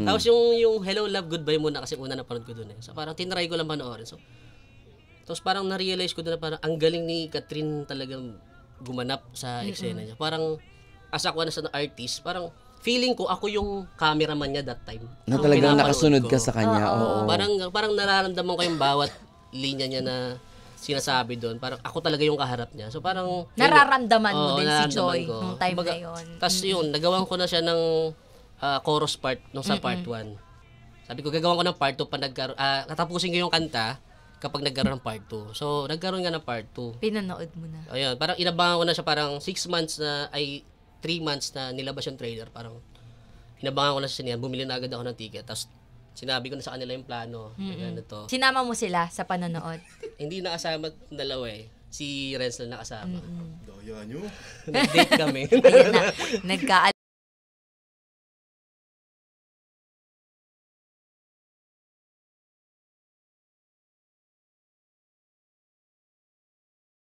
Tapos yung Hello Love Goodbye muna kasi una napanood ko doon eh. So parang tinry ko lang panoorin. So tapos parang na-realize ko doon na parang ang galing ni Catherine talagang gumanap sa eksena niya. Parang as ako na sa artist, parang feeling ko ako yung cameraman niya that time. Na talagang nakasunod ko ka sa kanya. Oo. Parang nararamdaman ko yung bawat linya niya na sinasabi doon. Parang ako talaga yung kaharap niya. So parang nararamdaman mo din si Joy ko nung time na yun. Tapos yun, nagawan ko na siya ng chorus part nung sa part 1. Sabi ko, gagawin ko ng part 2 pa katapusin ko yung kanta kapag nagkaroon ng part 2. So, nagkaroon nga ng part 2. Pinanood mo na. Ayun, parang inabangan ko na siya parang 3 months na nilabas yung trailer. Parang inabangan ko na siya niyan. Bumili na agad ako ng ticket. Tapos, sinabi ko na sa kanila yung plano. Ganito. Sinama mo sila sa panonood? Hindi nakasama dalawa eh. Si Renz lang nakasama. Daya nyo. Nag-date kami. Ayun na.